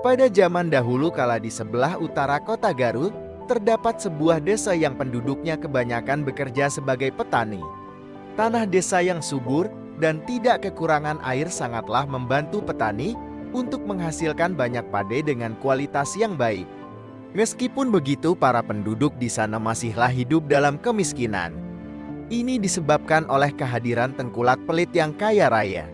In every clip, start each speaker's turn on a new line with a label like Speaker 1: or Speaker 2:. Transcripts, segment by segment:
Speaker 1: Pada zaman dahulu kala di sebelah utara kota Garut, terdapat sebuah desa yang penduduknya kebanyakan bekerja sebagai petani. Tanah desa yang subur dan tidak kekurangan air sangatlah membantu petani untuk menghasilkan banyak padi dengan kualitas yang baik. Meskipun begitu, para penduduk di sana masihlah hidup dalam kemiskinan. Ini disebabkan oleh kehadiran tengkulak pelit yang kaya raya.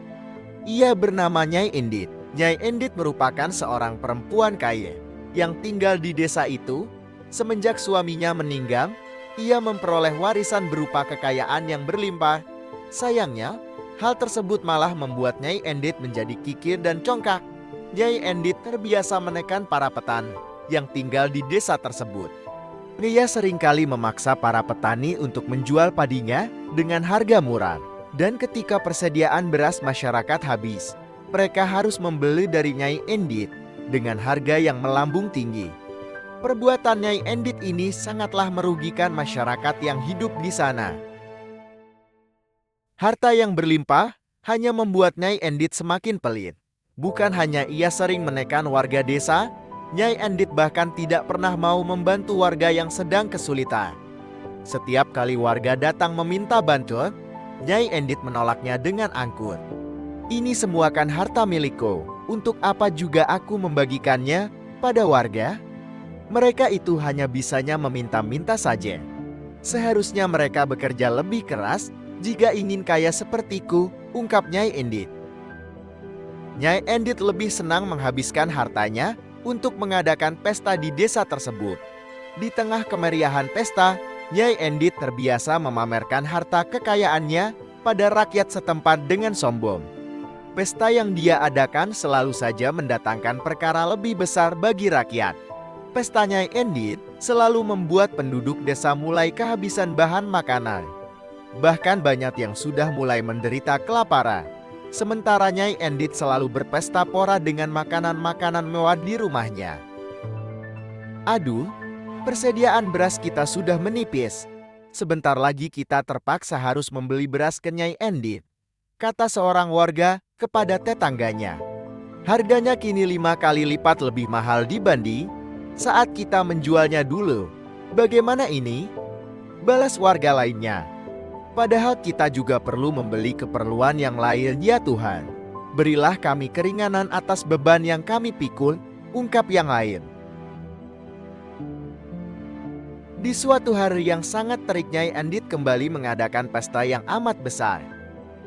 Speaker 1: Ia bernama Nyai Endit. Nyai Endit merupakan seorang perempuan kaya yang tinggal di desa itu. Semenjak suaminya meninggal, ia memperoleh warisan berupa kekayaan yang berlimpah. Sayangnya, hal tersebut malah membuat Nyai Endit menjadi kikir dan congkak. Nyai Endit terbiasa menekan para petani yang tinggal di desa tersebut. Ia seringkali memaksa para petani untuk menjual padinya dengan harga murah. Dan ketika persediaan beras masyarakat habis, mereka harus membeli dari Nyai Endit dengan harga yang melambung tinggi. Perbuatan Nyai Endit ini sangatlah merugikan masyarakat yang hidup di sana. Harta yang berlimpah hanya membuat Nyai Endit semakin pelit. Bukan hanya ia sering menekan warga desa, Nyai Endit bahkan tidak pernah mau membantu warga yang sedang kesulitan. Setiap kali warga datang meminta bantuan, Nyai Endit menolaknya dengan angkuh. Ini semua kan harta milikku, untuk apa juga aku membagikannya pada warga? Mereka itu hanya bisanya meminta-minta saja. Seharusnya mereka bekerja lebih keras jika ingin kaya sepertiku, ungkap Nyai Endit. Nyai Endit lebih senang menghabiskan hartanya untuk mengadakan pesta di desa tersebut. Di tengah kemeriahan pesta, Nyai Endit terbiasa memamerkan harta kekayaannya pada rakyat setempat dengan sombong. Pesta yang dia adakan selalu saja mendatangkan perkara lebih besar bagi rakyat. Pesta Nyai Endit selalu membuat penduduk desa mulai kehabisan bahan makanan. Bahkan banyak yang sudah mulai menderita kelaparan. Sementara Nyai Endit selalu berpesta pora dengan makanan-makanan mewah di rumahnya. Aduh, persediaan beras kita sudah menipis. Sebentar lagi kita terpaksa harus membeli beras ke Nyai Endit, kata seorang warga kepada tetangganya. Harganya kini 5 kali lipat lebih mahal dibanding saat kita menjualnya dulu. Bagaimana ini? Balas warga lainnya. Padahal kita juga perlu membeli keperluan yang lain, ya Tuhan. Berilah kami keringanan atas beban yang kami pikul, ungkap yang lain. Di suatu hari yang sangat terik, Nyai Endit kembali mengadakan pesta yang amat besar.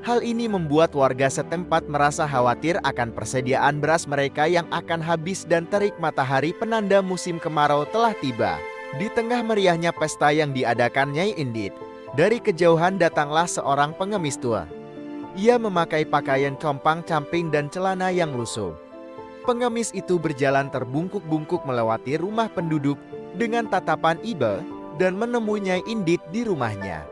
Speaker 1: Hal ini membuat warga setempat merasa khawatir akan persediaan beras mereka yang akan habis dan terik matahari penanda musim kemarau telah tiba. Di tengah meriahnya pesta yang diadakan Nyai Endit, dari kejauhan datanglah seorang pengemis tua. Ia memakai pakaian compang-camping dan celana yang lusuh. Pengemis itu berjalan terbungkuk-bungkuk melewati rumah penduduk dengan tatapan iba dan menemui Nyai Endit di rumahnya.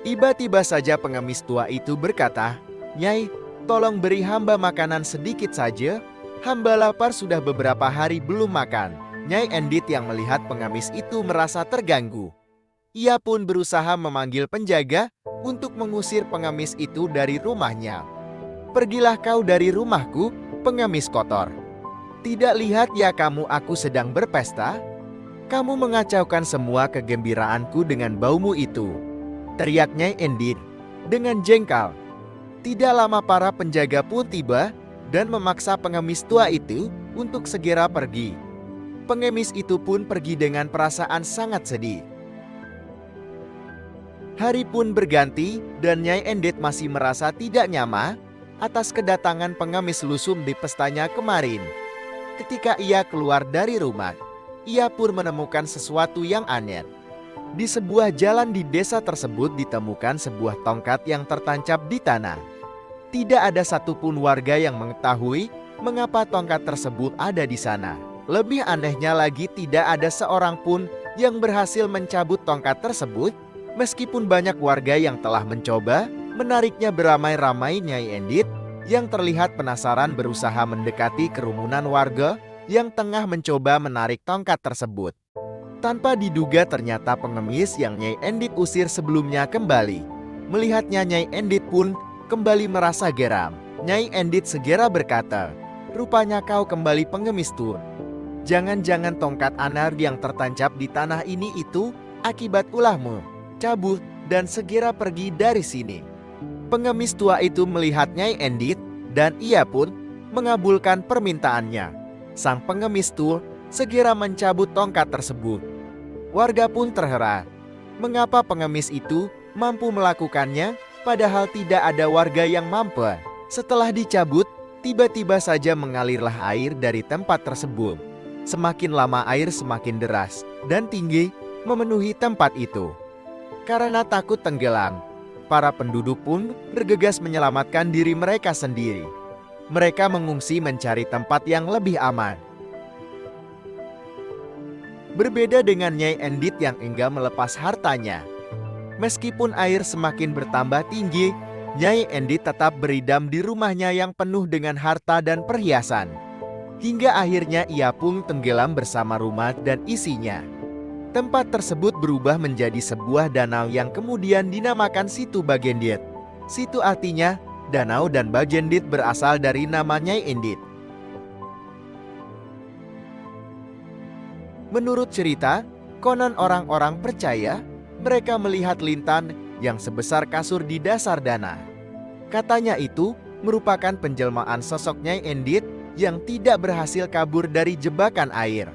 Speaker 1: Tiba-tiba saja pengemis tua itu berkata, "Nyai, tolong beri hamba makanan sedikit saja. Hamba lapar sudah beberapa hari belum makan." Nyai Endit yang melihat pengemis itu merasa terganggu. Ia pun berusaha memanggil penjaga untuk mengusir pengemis itu dari rumahnya. "Pergilah kau dari rumahku, pengemis kotor. Tidak lihat ya kamu aku sedang berpesta? Kamu mengacaukan semua kegembiraanku dengan baumu itu," teriak Nyai Endit dengan jengkal. Tidak lama para penjaga pun tiba dan memaksa pengemis tua itu untuk segera pergi. Pengemis itu pun pergi dengan perasaan sangat sedih. Hari pun berganti dan Nyai Endit masih merasa tidak nyaman atas kedatangan pengemis lusum di pestanya kemarin. Ketika ia keluar dari rumah, ia pun menemukan sesuatu yang aneh. Di sebuah jalan di desa tersebut ditemukan sebuah tongkat yang tertancap di tanah. Tidak ada satupun warga yang mengetahui mengapa tongkat tersebut ada di sana. Lebih anehnya lagi, tidak ada seorang pun yang berhasil mencabut tongkat tersebut. Meskipun banyak warga yang telah mencoba menariknya beramai-ramai, Nyai Endit yang terlihat penasaran berusaha mendekati kerumunan warga yang tengah mencoba menarik tongkat tersebut. Tanpa diduga ternyata pengemis yang Nyai Endit usir sebelumnya kembali. Melihatnya, Nyai Endit pun kembali merasa geram. Nyai Endit segera berkata, Rupanya kau kembali pengemis Tur. Jangan-jangan tongkat Anar yang tertancap di tanah ini itu akibat ulahmu. Cabut dan segera pergi dari sini." Pengemis tua itu melihat Nyai Endit dan ia pun mengabulkan permintaannya. Sang pengemis tua segera mencabut tongkat tersebut. Warga pun terheran. Mengapa pengemis itu mampu melakukannya padahal tidak ada warga yang mampu? Setelah dicabut, tiba-tiba saja mengalirlah air dari tempat tersebut. Semakin lama air semakin deras dan tinggi memenuhi tempat itu. Karena takut tenggelam, para penduduk pun bergegas menyelamatkan diri mereka sendiri. Mereka mengungsi mencari tempat yang lebih aman. Berbeda dengan Nyai Endit yang enggan melepas hartanya. Meskipun air semakin bertambah tinggi, Nyai Endit tetap beridam di rumahnya yang penuh dengan harta dan perhiasan. Hingga akhirnya ia pun tenggelam bersama rumah dan isinya. Tempat tersebut berubah menjadi sebuah danau yang kemudian dinamakan Situ Bagendit. Situ artinya danau dan Bagendit berasal dari nama Nyai Endit. Menurut cerita, konon orang-orang percaya mereka melihat Lintan yang sebesar kasur di dasar danau. Katanya itu merupakan penjelmaan sosok Nyai Endit yang tidak berhasil kabur dari jebakan air.